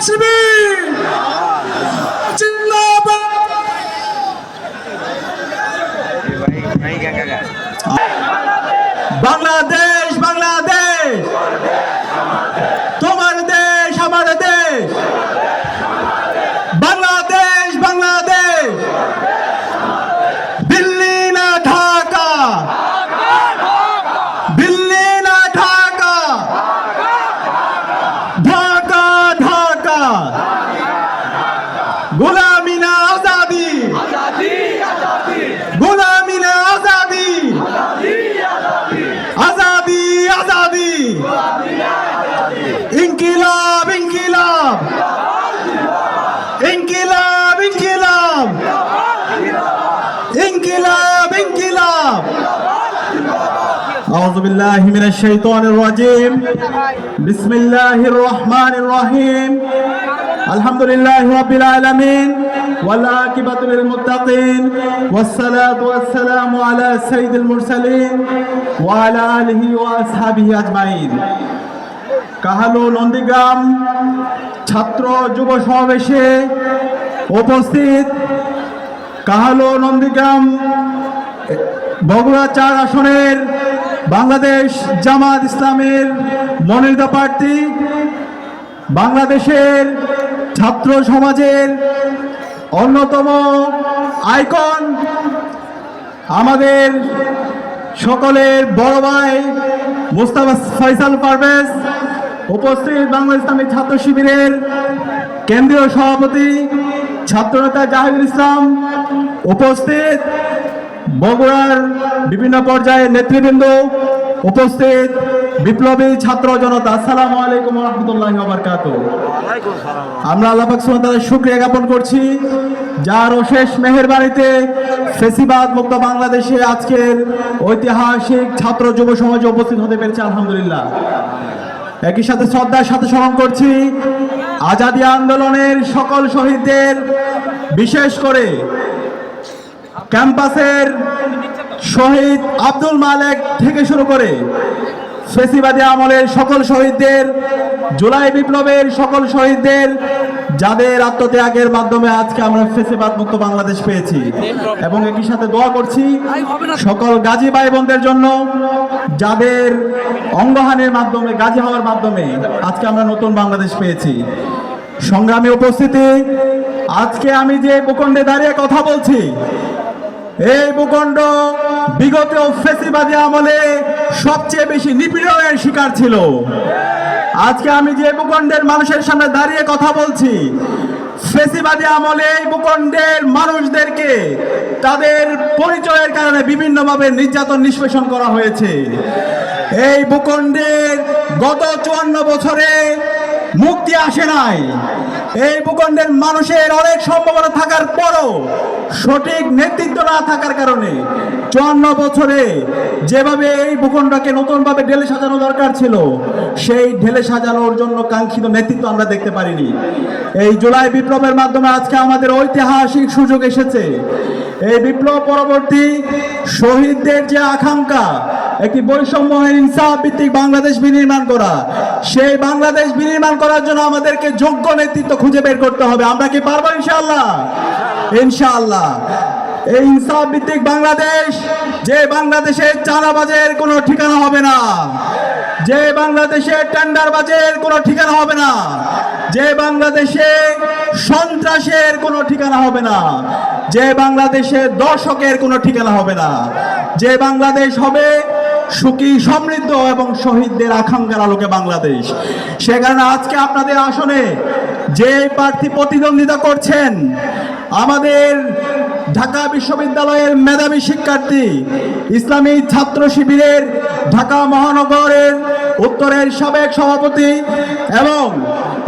শিবির জিন্দাবাদ। বাংলাদেশ বাংলাদেশ তোমার দেশ আমার দেশ, বাংলাদেশ বাংলাদেশ দিল্লি না ঢাকা, দিল্লি না ঢাকা, ঢাকা ঢাকা, গোলামি না আজাদি, গোলামি না আজাদি, আজাদি আজাদি, ইনকিলাব ইনকিলাব, ইনকিলাব ইনকিলাব, ইনকিলাব ইনকিলাব। আউযু বিল্লাহি মিনাশ শাইতানির রাজীম। বিসমিল্লাহির রহমানির রহিম। আলহামদুলিল্লাহি রাব্বিল আলামিন ওয়াল আকিবাতু লিল মুত্তাকিন ওয়াসসালাতু ওয়াসসালামু আলা সাইয়্যিদিল মুরসালিন ওয়া আলা আলিহি ওয়া আসহাবিহি আজমাইন। কাহালু নন্দীগ্রাম ছাত্র যুব সমাবেশে উপস্থিত কাহালু নন্দীগ্রাম বগুড়া 4 আসনের বাংলাদেশ জামাত ইসলামের মনোনীত প্রার্থী, বাংলাদেশের ছাত্র সমাজের অন্যতম আইকন, আমাদের সকলের বড় ভাই মুস্তাফা ফয়সাল পারভেজ, উপস্থিত বাংলা ইসলামী ছাত্র শিবিরের কেন্দ্রীয় সভাপতি ছাত্রনেতা জাহিদুল ইসলাম, উপস্থিত বগুড়ার বিভিন্ন পর্যায়ের নেতৃবৃন্দ, উপস্থিত বিপ্লবী ছাত্র জনতা, আসসালামু আলাইকুম ওয়া রাহমাতুল্লাহি ওয়া বারাকাতুহু। আমরা আল্লাহ পাক সুবহানাহু ওয়া তাআলার শুকরিয়া জ্ঞাপন করছি, যার অশেষ মেহেরবানিতে ফেসিবাদ মুক্ত বাংলাদেশে আজকের ঐতিহাসিক ছাত্র যুব সমাজে উপস্থিত হতে পেরেছে, আলহামদুলিল্লাহ। একই সাথে শ্রদ্ধার সাথে স্মরণ করছি আজাদী আন্দোলনের সকল শহীদদের, বিশেষ করে ক্যাম্পাসের শহীদ আব্দুল মালেক থেকে শুরু করে ফেসিবাদী আমলের সকল শহীদদের, জুলাই বিপ্লবের সকল শহীদদের, যাদের আত্মত্যাগের মাধ্যমে আজকে আমরা ফেসিবাদ মুক্ত বাংলাদেশ পেয়েছি। এবং একই সাথে দোয়া করছি সকল গাজী ভাই বোনদের জন্য, যাদের অঙ্গহানির মাধ্যমে, গাজী হওয়ার মাধ্যমে আজকে আমরা নতুন বাংলাদেশ পেয়েছি। সংগ্রামী উপস্থিতি, আজকে আমি যে ভূখণ্ডে দাঁড়িয়ে কথা বলছি, এই ভূখণ্ড বিগত ফেসিবাদী আমলে সবচেয়ে বেশি নিপীড়নের শিকার ছিল। আজকে আমি যে ভূখণ্ডের মানুষের সামনে দাঁড়িয়ে কথা বলছি, ফেসিবাদী আমলে এই ভূখণ্ডের মানুষদেরকে তাদের পরিচয়ের কারণে বিভিন্নভাবে নির্যাতন নিষ্পেষণ করা হয়েছে। এই ভূখণ্ডের গত 54 বছরে মুক্তি আসে নাই। এই ভূখণ্ডের মানুষের অনেক সম্ভাবনা থাকার পরও সঠিক নেতৃত্ব না থাকার কারণে 54 বছরে যেভাবে এই ভূখণ্ডকে নতুনভাবে ঢেলে সাজানো দরকার ছিল, সেই ঢেলে সাজানোর জন্য কাঙ্ক্ষিত নেতৃত্ব আমরা দেখতে পারিনি। এই জুলাই বিপ্লবের মাধ্যমে আজকে আমাদের ঐতিহাসিক সুযোগ এসেছে। এই বিপ্লব পরবর্তী শহীদদের যে আকাঙ্ক্ষা, একটি বৈষম্যহীন ইনসাফ ভিত্তিক বাংলাদেশ বিনির্মাণ করা, সেই বাংলাদেশ বিনির্মাণ করার জন্য আমাদেরকে যোগ্য নেতৃত্ব খুঁজে বের করতে হবে। আমরা কি পারবো? ইনশাআল্লাহ, ইনশাআল্লাহ। এই ইনসাফ ভিত্তিক বাংলাদেশ, যে বাংলাদেশে চাঁদাবাজের কোনো ঠিকানা হবে না, যে বাংলাদেশে টেন্ডারবাজের কোনো ঠিকানা হবে না, যে বাংলাদেশে সন্ত্রাসের কোনো ঠিকানা হবে না, যে বাংলাদেশে দর্শকের কোনো ঠিকানা হবে না, যে বাংলাদেশ হবে সুখী সমৃদ্ধ এবং শহীদদের আকাঙ্ক্ষার আলোকে বাংলাদেশ। সে কারণে আজকে আপনাদের আসনে যে প্রার্থী প্রতিদ্বন্দ্বিতা করছেন, আমাদের ঢাকা বিশ্ববিদ্যালয়ের মেধাবী শিক্ষার্থী, ইসলামী ছাত্র শিবিরের ঢাকা মহানগরের উত্তরের সাবেক সভাপতি এবং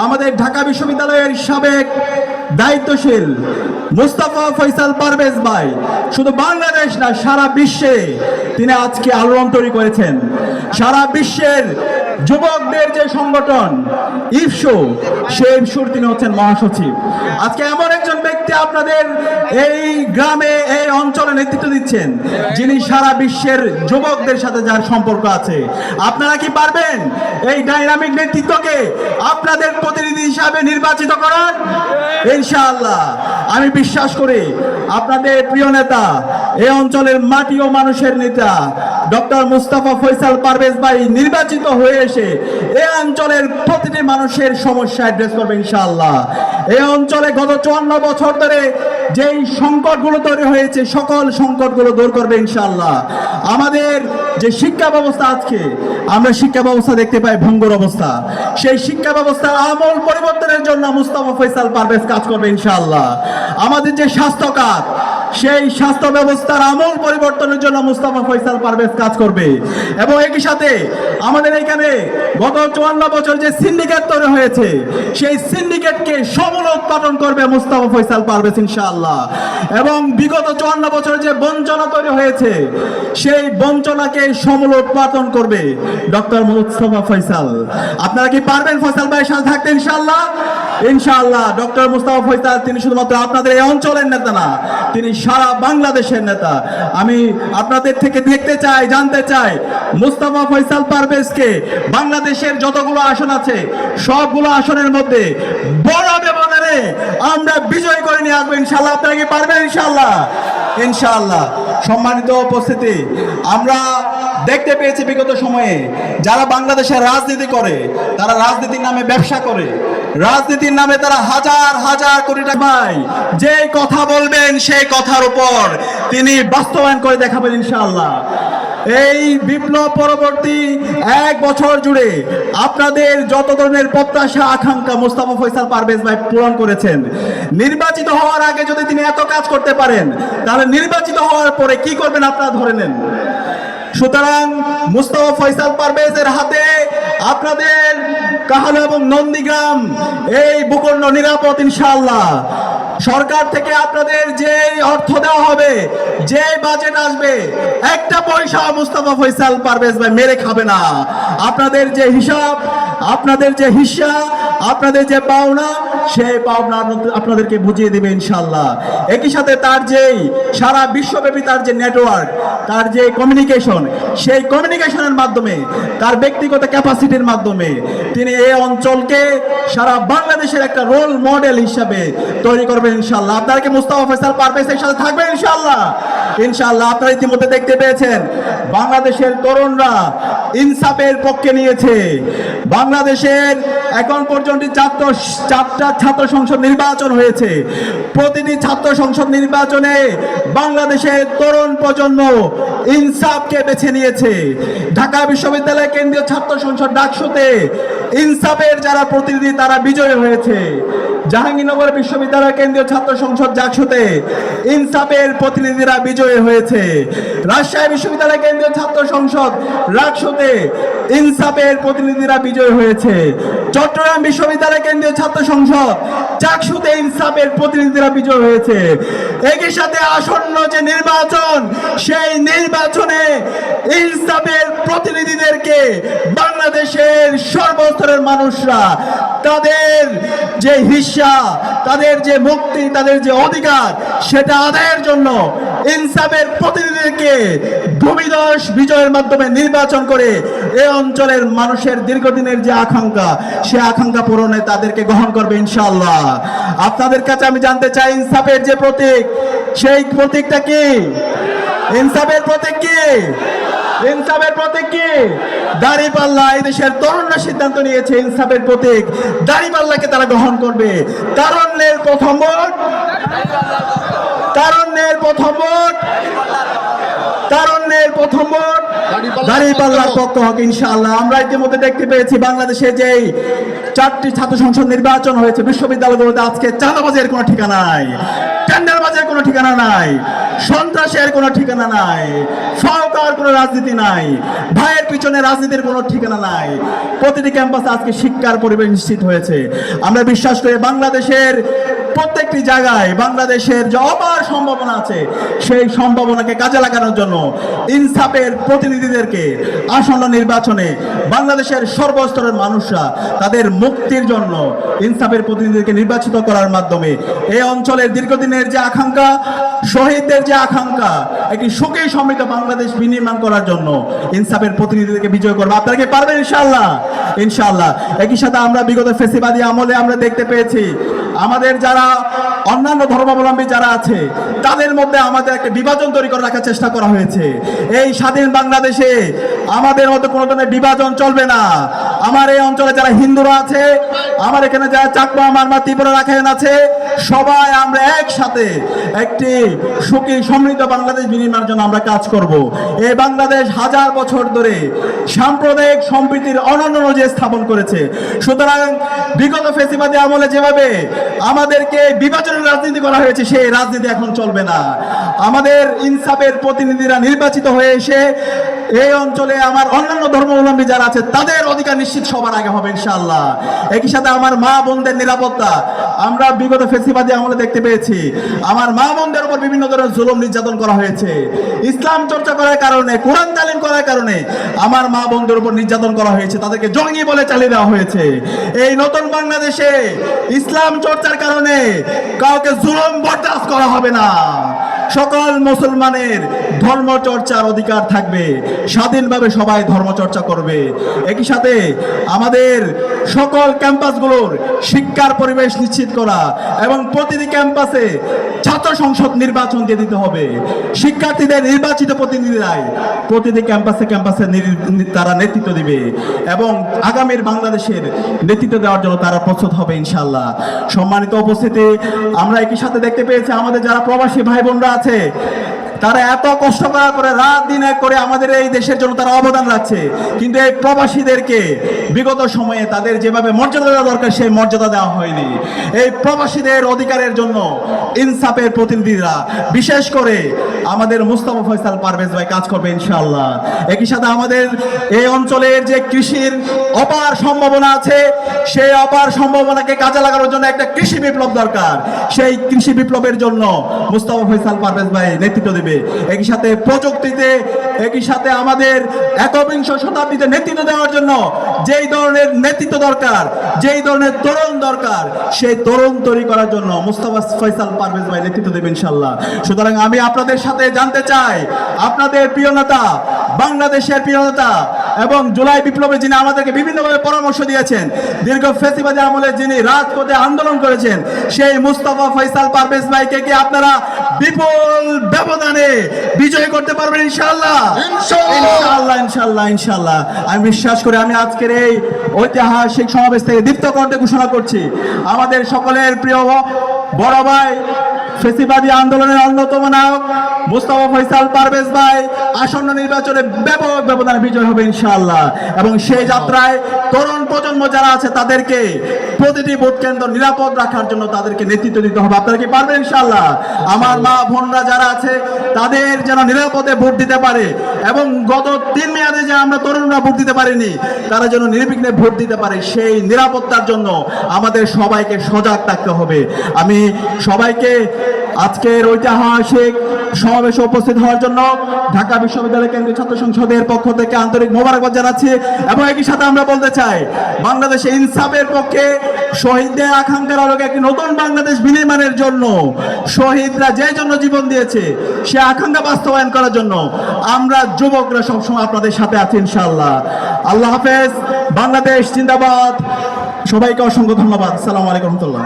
আমাদের ঢাকা বিশ্ববিদ্যালয়ের সাবেক দায়িত্বশীল মুস্তাফা ফয়সাল পারভেজ ভাই শুধু বাংলাদেশ না, সারা বিশ্বে তিনি আজকে আলোড়ন তৈরি করেছেন। সারা বিশ্বের যুবকদের যে সংগঠন ইফসু, সেই ইফসুর তিনি হচ্ছেন মহাসচিব। আজকে এমন একজন ব্যক্তি আপনাদের এই গ্রামে এই অঞ্চলে নেতৃত্ব দিচ্ছেন, যিনি সারা বিশ্বের যুবকদের সাথে যার সম্পর্ক আছে। আপনারা কি পারবেন এই ডাইনামিক নেতৃত্বকে আপনাদের প্রতিনিধি হিসাবে নির্বাচিত করার? ইনশাআল্লাহ আমি বিশ্বাস করি আপনাদের প্রিয় নেতা, এই অঞ্চলের মাটি ও মানুষের নেতা ডক্টর মুস্তাফা ফয়সাল পারভেজ ভাই নির্বাচিত হয়ে এসে এই অঞ্চলের প্রতিটি মানুষের সমস্যা অ্যাড্রেস করবে ইনশাআল্লাহ। এই অঞ্চলে গত 54 বছর ধরে যেই সংকটগুলো তৈরি হয়েছে সকল সংকটগুলো দূর করবে ইনশাআল্লাহ। আমাদের যে শিক্ষা ব্যবস্থা, আজকে আমরা শিক্ষা ব্যবস্থা দেখতে পাই ভঙ্গুর অবস্থা, সেই শিক্ষা ব্যবস্থার আমূল পরিবর্তনের জন্য মুস্তাফা ফয়সাল পারভেজ কাজ করবে ইনশাআল্লাহ। আমাদের যে স্বাস্থ্য খাত, সেই স্বাস্থ্য ব্যবস্থার আমূল পরিবর্তনের জন্য মুস্তাফা ফয়সাল পারভেজ কাজ করবে। এবং একই সাথে আমাদের এখানে গত 54 বছর যে সিন্ডিকেট তৈরি হয়েছে, সেই সিন্ডিকেটকে সমূল উৎপাদন করবে মুস্তাফা ফয়সাল পারভেজ ইনশাআল্লাহ। এবং বিগত 54 বছর যে বঞ্চনা তৈরি হয়েছে, সেই বঞ্চনাকে সমূল উৎপাদন করবে ডক্টর মুস্তাফা ফয়সাল। আপনারা কি পারবেন ফয়সাল ভাইয়ের সাথে থাকতে ইনশাআল্লাহ? ইনশাআল্লাহ ডক্টর মুস্তাফা ফয়সাল তিনি শুধুমাত্র আপনাদের এই অঞ্চলের নেতা না, তিনি সারা বাংলাদেশের নেতা। আমি আপনাদের থেকে দেখতে চাই, জানতে চাই মুস্তাফা ফয়সাল পারভেজকে বাংলাদেশের যতগুলো আসন আছে সবগুলো আসনের মধ্যে বড় ব্যবধানে আমরা বিজয় করে নিয়ে আসবো ইনশাআল্লাহ। আপনারা কি পারবেন ইনশাআল্লাহ? ইনশাআল্লাহ। সম্মানিত উপস্থিতি, আমরা দেখতে পেয়েছি বিগত সময়ে যারা বাংলাদেশের রাজনীতি করে, তারা রাজনীতির নামে ব্যবসা করে, রাজনীতির নামে তারা হাজার হাজার কোটি টাকা পায়। যে কথা বলবেন সেই কথার উপর তিনি বাস্তবায়ন করে দেখাবেন ইনশাআল্লাহ। এই বিপ্লব পরবর্তী 1 বছর জুড়ে আপনাদের যত ধরনের প্রত্যাশা আকাঙ্ক্ষা মুস্তাফা ফয়সাল পারভেজ ভাই পূরণ করেছেন। নির্বাচিত হওয়ার আগে যদি তিনি এত কাজ করতে পারেন, তাহলে নির্বাচিত হওয়ার পরে কি করবেন আপনারা ধরে নেন। সুতরাং মুস্তাফা ফয়সাল পারভেজের হাতে আপনাদের কাহালু এবং নন্দীগ্রাম এই ভূখণ্ড নিরাপদ ইনশাআল্লাহ। সরকার থেকে আপনাদের যে অর্থ দেওয়া হবে, যে বাজেট আসবে, একটা পয়সা মুস্তাফা ফয়সাল পারভেজ ভাই মেরে খাবে না। আপনাদের যে হিসাব, আপনাদের যে হিস্সা, আপনাদের যে পাওনা, সেই পাওনা আপনাদেরকে বুঝিয়ে দেবে ইনশাআল্লাহ। একই সাথে তার যেই সারা বিশ্বব্যাপী তার যে নেটওয়ার্ক, তার যে কমিউনিকেশন, সেই কমিউনিকেশনের মাধ্যমে, তার ব্যক্তিগত ক্যাপাসিটির মাধ্যমে তিনি এই অঞ্চলকে সারা বাংলাদেশের একটা রোল মডেল হিসাবে তৈরি করবেন ইনশাআল্লাহ। আপনারা কি মুস্তাফা ফয়সাল পারভেজের সাথে থাকবেন ইনশাআল্লাহ? ইনশাআল্লাহ। আপনারা ইতিমধ্যে দেখতে পেয়েছেন বাংলাদেশের তরুণরা ইনসাফের পক্ষে নিয়েছে। বাংলাদেশের এখন পর্যন্ত 4টা ছাত্র সংসদ নির্বাচন হয়েছে। প্রতিটি ছাত্র সংসদ নির্বাচনে বাংলাদেশের তরুণ প্রজন্ম ইনসাফকে বেছে নিয়েছে। ঢাকা বিশ্ববিদ্যালয় কেন্দ্রীয় ছাত্র সংসদ ডাকসুতে ইনসাফের যারা প্রতিনিধি তারা বিজয়ী হয়েছে। জাহাঙ্গীরনগর বিশ্ববিদ্যালয় কেন্দ্রীয় ছাত্র সংসদ ডাকসুতে ইনসাফের প্রতিনিধিরা বিজয়ী হয়েছে। রাজশাহী বিশ্ববিদ্যালয় কেন্দ্রীয় ছাত্র সংসদ ডাকসুতে ইনসাফের প্রতিনিধিরা বিজয়ী হয়েছে। চট্টগ্রাম বিশ্ববিদ্যালয় কেন্দ্রীয় ছাত্র সংসদ ডাকসুতে ইনসাফের প্রতিনিধিরা বিজয়ী হয়েছে। একই সাথে আসন্ন যে নির্বাচন, সেই নির্বাচনে ইনসাফের প্রতিনিধিদেরকে বাংলাদেশের সর্বস্তরের মানুষরা তাদের যে হিস্সা, তাদের যে মুক্তি, তাদের যে অধিকার, সেটা আদায়ের জন্য ইনসাফের প্রতিনিধিদেরকে ভূমিধস বিজয়ের মাধ্যমে নির্বাচন করে এই অঞ্চলের মানুষের দীর্ঘদিনের যে আকাঙ্ক্ষা, সে আকাঙ্ক্ষা পূরণে তাদেরকে গ্রহণ করবে ইনশাআল্লাহ। আপনাদের কাছে আমি জানতে চাই, ইনসাফের যে প্রতীক, সেই প্রতীকটা কি? ইনসাফের প্রতীক কি? ইনসাফের প্রতীক কি? দাঁড়িপাল্লা। এই দেশের তরুণরা সিদ্ধান্ত নিয়েছে ইনসাফের প্রতীক দাঁড়িপাল্লাকে তারা গ্রহণ করবে। তারুণ্যের প্রথম ভোট, তারুণ্যের প্রথম ভোট, তারুণ্যের প্রথম ভোট দাঁড়িপাল্লার পক্ষ হোক ইনশাআল্লাহ। আমরা ইতিমধ্যে দেখতে পেয়েছি বাংলাদেশে যেই 4টি ছাত্র সংসদ নির্বাচন হয়েছে, বিশ্ববিদ্যালয়গুলোতে আজকে চাঁদাবাজের কোনো ঠিকানা নাই, টেন্ডারবাজের কোনো ঠিকানা নাই। সন্ত্রাসের কোনো ঠিকানা নাই, সরকার কোনো রাজনীতি নাই, ভাইয়ের পিছনে রাজনীতির কোনো ঠিকানা নাই। প্রতিটি ক্যাম্পাসে আজকে শিক্ষার পরিবেশ নিশ্চিত হয়েছে। আমরা বিশ্বাস করি বাংলাদেশের প্রত্যেকটি জায়গায় বাংলাদেশের যে অপার সম্ভাবনা আছে সেই সম্ভাবনাকে কাজে লাগানোর জন্য ইনসাফের প্রতিনিধিদেরকে আসন্ন নির্বাচনে বাংলাদেশের সর্বস্তরের মানুষরা তাদের মুক্তির জন্য ইনসাফের প্রতিনিধিদেরকে নির্বাচিত করার মাধ্যমে এই অঞ্চলের দীর্ঘদিনের যে আকাঙ্ক্ষা, শহীদদের যে আকাঙ্ক্ষা, একটি সুখী সমৃদ্ধ বাংলাদেশ বিনির্মাণ করার জন্য ইনসাফের প্রতিনিধিদেরকে বিজয় করবো। আপনারা কি পারবেন? ইনশাআল্লাহ, ইনশাআল্লাহ। একই সাথে আমরা বিগত ফ্যাসিবাদী আমলে আমরা দেখতে পেয়েছি আমাদের যারা অন্যান্য ধর্মাবলম্বী যারা আছে তাদের মধ্যে আমাদের একটা বিভাজন তৈরি করে রাখার চেষ্টা করা হয়েছে। এই স্বাধীন বাংলাদেশে আমাদের মধ্যে কোনো ধরনের বিভাজন চলবে না। আমার এই অঞ্চলে যারা হিন্দুরা আছে, আমার এখানে যারা চাকমা, মারমা, ত্রিপুরা, রাখাইন আছে, সবাই আমরা একসাথে একটি সুখী সমৃদ্ধ বাংলাদেশ বিনির্মাণের জন্য আমরা কাজ করব। এই বাংলাদেশ হাজার বছর ধরে সাম্প্রদায়িক সম্প্রীতির অনন্য নজির স্থাপন করেছে। সুতরাং বিগত ফ্যাসিবাদী আমলে যেভাবে আমাদেরকে বিভাজনের রাজনীতি করা হয়েছে সেই রাজনীতি এখন চলবে না। আমাদের ইনসাফের প্রতিনিধিরা নির্বাচিত হয়ে এসে এই অঞ্চলে আমার অন্যান্য ধর্মাবলম্বী যারা আছে তাদের অধিকার নিশ্চিত সবার আগে হবে ইনশাআল্লাহ। একই সাথে আমার মা বোনদের নিরাপত্তা আমরা বিগত ফ্যাসিবাদী আমলে দেখতে পেয়েছি। আমার মা বোনদের উপর বিভিন্ন ধরনের জুলুম নির্যাতন করা হয়েছে। ইসলাম চর্চা করার কারণে, কোরআন তালিম করার কারণে আমার মা বোনদের উপর নির্যাতন করা হয়েছে, তাদেরকে জঙ্গি বলে চালিয়ে দেওয়া হয়েছে। এই নতুন বাংলাদেশে ইসলাম চর্চার কারণে কাউকে জুলুম বরদাস্ত করা হবে না। সকল মুসলমানের ধর্মচর্চার অধিকার থাকবে, স্বাধীনভাবে সবাই ধর্মচর্চা করবে। একই সাথে আমাদের সকল ক্যাম্পাসগুলোর শিক্ষার পরিবেশ নিশ্চিত করা এবং প্রতিটি ক্যাম্পাসে ছাত্র সংসদ নির্বাচন দিয়ে দিতে হবে। শিক্ষার্থীদের নির্বাচিত প্রতিনিধিরাই প্রতিটি ক্যাম্পাসে ক্যাম্পাসে তারা নেতৃত্ব দিবে এবং আগামীর বাংলাদেশের নেতৃত্ব দেওয়ার জন্য তারা প্রস্তুত হবে ইনশাআল্লাহ। সম্মানিত উপস্থিতি, আমরা একই সাথে দেখতে পেয়েছি আমাদের যারা প্রবাসী ভাই বোনরা আছে তারা এত কষ্ট করার পরে রাত দিন এক করে আমাদের এই দেশের জন্য তারা অবদান রাখছে, কিন্তু এই প্রবাসীদেরকে বিগত সময়ে তাদের যেভাবে মর্যাদা দেওয়া দরকার সেই মর্যাদা দেওয়া হয়নি। এই প্রবাসীদের অধিকারের জন্য ইনসাফের প্রতিনিধিরা বিশেষ করে আমাদের মুস্তাফা ফয়সাল পারভেজ ভাই কাজ করবে ইনশাআল্লাহ। একই সাথে আমাদের এই অঞ্চলের যে কৃষির অপার সম্ভাবনা আছে সেই অপার সম্ভাবনাকে কাজে লাগানোর জন্য একটা কৃষি বিপ্লব দরকার। সেই কৃষি বিপ্লবের জন্য মুস্তাফা ফয়সাল পারভেজ ভাই নেতৃত্ব দেবে। একই সাথে প্রযুক্তিতে, একই সাথে আমাদের একবিংশ শতাব্দীতে নেতৃত্ব দেওয়ার জন্য যেই ধরনের নেতৃত্ব দরকার, যেই ধরনের তরুণ দরকার, সেই তরুণ তৈরি করার জন্য মুস্তাফা ফয়সাল পারভেজ ভাই নেতৃত্ব দেবে ইনশাআল্লাহ। সুতরাং আমি আপনাদের সাথে জানতে চাই, আপনাদের প্রিয় নেতা, বাংলাদেশের প্রিয় নেতা এবং জুলাই বিপ্লবে যিনি আমাদেরকে বিভিন্নভাবে পরামর্শ দিয়েছেন, দীর্ঘ ফ্যাসিবাদী আমলে যিনি রাজপথে আন্দোলন করেছেন, সেই মুস্তাফা ফয়সাল পারভেজ ভাইকে কি আপনারা বিপুল ব্যবধানে বিজয় করতে পারবেন ইনশাআল্লাহ? ইনশাআল্লাহ, ইনশাআল্লাহ, ইনশাআল্লাহ। আমি বিশ্বাস করি, আমি আজকের এই ঐতিহাসিক সমাবেশ থেকে দীপ্ত কণ্ঠে ঘোষণা করছি, আমাদের সকলের প্রিয় বড় ভাই, ফ্যাসিবাদী আন্দোলনের অন্যতম নায়ক মুস্তাফা ফয়সাল পারভেজ ভাই আসন্ন নির্বাচনে ব্যাপক ব্যবধানে বিজয় হবে ইনশাআল্লাহ। এবং সেই যাত্রায় তরুণ প্রজন্ম যারা আছে তাদেরকে প্রতিটি ভোট কেন্দ্র নিরাপদ রাখার জন্য তাদেরকে নেতৃত্ব দিতে হবে। আপনারা কি পারবেন ইনশাআল্লাহ? আমার মা বোনরা যারা আছে তাদের যেন নিরাপদে ভোট দিতে পারে এবং গত 3 মেয়াদে যে আমরা তরুণরা ভোট দিতে পারিনি তারা যেন নির্বিঘ্নে ভোট দিতে পারে, সেই নিরাপত্তার জন্য আমাদের সবাইকে সজাগ থাকতে হবে। আমি সবাইকে আজকের ঐতিহাসিক সমাবেশে উপস্থিত হওয়ার জন্য ঢাকা বিশ্ববিদ্যালয় কেন্দ্রীয় ছাত্র সংসদের পক্ষ থেকে আন্তরিক মোবারকবাদ জানাচ্ছি। এবং একই সাথে আমরা বলতে চাই, বাংলাদেশে ইনসাফের পক্ষে শহীদদের আকাঙ্ক্ষার আলোকে একটি নতুন বাংলাদেশ বিনির্মাণের জন্য শহীদরা যে জন্য জীবন দিয়েছে সে আকাঙ্ক্ষা বাস্তবায়ন করার জন্য আমরা যুবকরা সবসময় আপনাদের সাথে আছি ইনশাআল্লাহ। আল্লাহ হাফেজ। বাংলাদেশ জিন্দাবাদ। সবাইকে অসংখ্য ধন্যবাদ। আসসালামু আলাইকুম রহমতুল্লাহ।